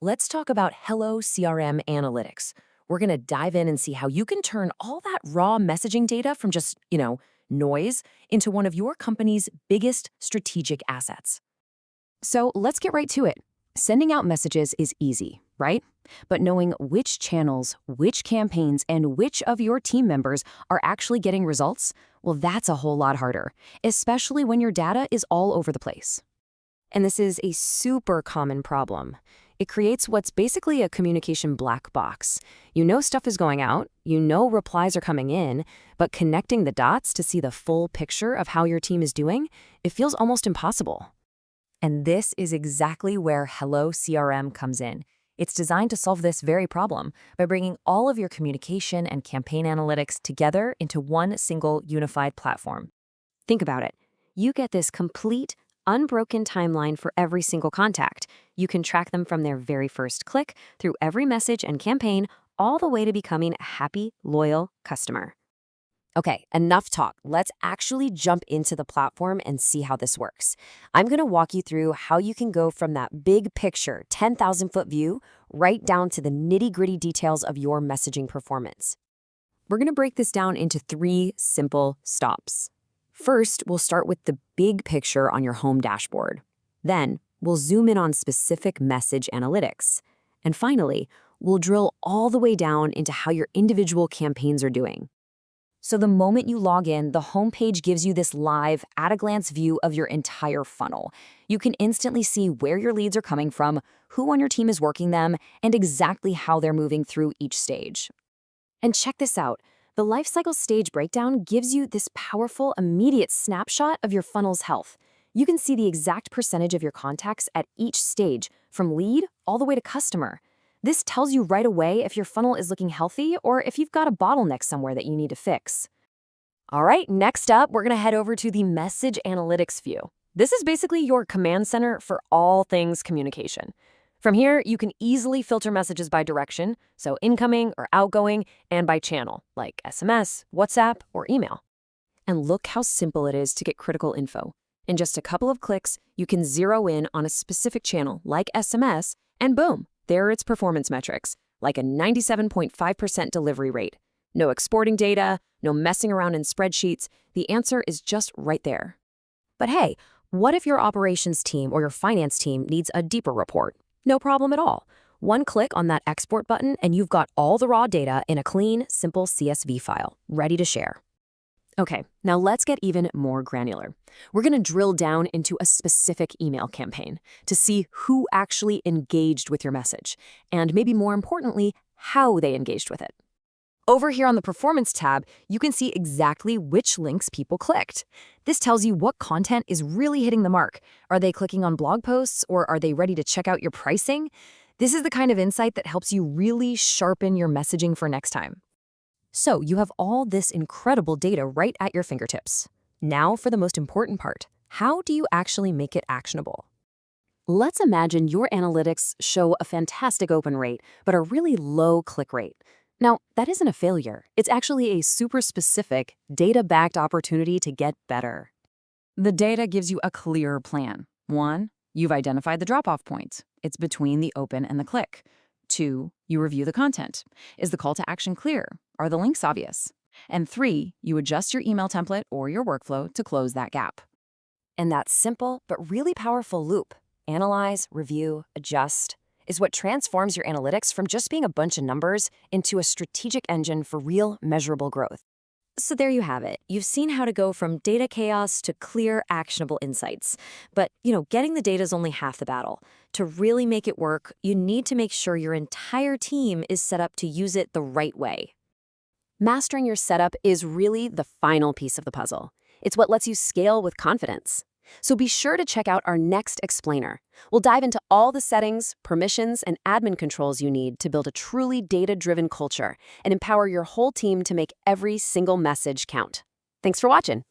Let's talk about HelloCRM Analytics. We're going to dive in and see how you can turn all that raw messaging data from just, noise into one of your company's biggest strategic assets. So let's get right to it. Sending out messages is easy, right? But knowing which channels, which campaigns, and which of your team members are actually getting results, well, that's a whole lot harder, especially when your data is all over the place. And this is a super common problem. It creates what's basically a communication black box. You know stuff is going out, you know replies are coming in, but connecting the dots to see the full picture of how your team is doing, it feels almost impossible. And this is exactly where HelloCRM comes in. It's designed to solve this very problem by bringing all of your communication and campaign analytics together into one single unified platform. Think about it. You get this complete, unbroken timeline for every single contact. You can track them from their very first click through every message and campaign, all the way to becoming a happy, loyal customer. Okay, enough talk. Let's actually jump into the platform and see how this works. I'm going to walk you through how you can go from that big picture, 10,000-foot view, right down to the nitty-gritty details of your messaging performance. We're going to break this down into 3 simple stops. First, we'll start with the big picture on your home dashboard. Then, we'll zoom in on specific message analytics. And finally, we'll drill all the way down into how your individual campaigns are doing. So the moment you log in, the homepage gives you this live, at-a-glance view of your entire funnel. You can instantly see where your leads are coming from, who on your team is working them, and exactly how they're moving through each stage. And check this out. The Lifecycle stage breakdown gives you this powerful, immediate snapshot of your funnel's health. You can see the exact percentage of your contacts at each stage, from lead all the way to customer. This tells you right away if your funnel is looking healthy or if you've got a bottleneck somewhere that you need to fix. All right, next up, we're going to head over to the Message Analytics view. This is basically your command center for all things communication. From here, you can easily filter messages by direction, so incoming or outgoing, and by channel, like SMS, WhatsApp, or email. And look how simple it is to get critical info. In just a couple of clicks, you can zero in on a specific channel, like SMS, and boom, there are its performance metrics, like a 97.5% delivery rate. No exporting data, no messing around in spreadsheets. The answer is just right there. But hey, what if your operations team or your finance team needs a deeper report? No problem at all. One click on that export button and you've got all the raw data in a clean, simple CSV file, ready to share. Okay, now let's get even more granular. We're going to drill down into a specific email campaign to see who actually engaged with your message, and maybe more importantly, how they engaged with it. Over here on the Performance tab, you can see exactly which links people clicked. This tells you what content is really hitting the mark. Are they clicking on blog posts, or are they ready to check out your pricing? This is the kind of insight that helps you really sharpen your messaging for next time. So you have all this incredible data right at your fingertips. Now for the most important part. How do you actually make it actionable? Let's imagine your analytics show a fantastic open rate, but a really low click rate. Now, that isn't a failure. It's actually a super specific, data-backed opportunity to get better. The data gives you a clear plan. 1, you've identified the drop-off point. It's between the open and the click. 2, you review the content. Is the call to action clear? Are the links obvious? And 3, you adjust your email template or your workflow to close that gap. And that simple but really powerful loop, analyze, review, adjust, is what transforms your analytics from just being a bunch of numbers into a strategic engine for real, measurable growth. So there you have it. You've seen how to go from data chaos to clear, actionable insights. But, getting the data is only half the battle. To really make it work, you need to make sure your entire team is set up to use it the right way. Mastering your setup is really the final piece of the puzzle. It's what lets you scale with confidence. So be sure to check out our next explainer. We'll dive into all the settings, permissions, and admin controls you need to build a truly data-driven culture and empower your whole team to make every single message count. Thanks for watching.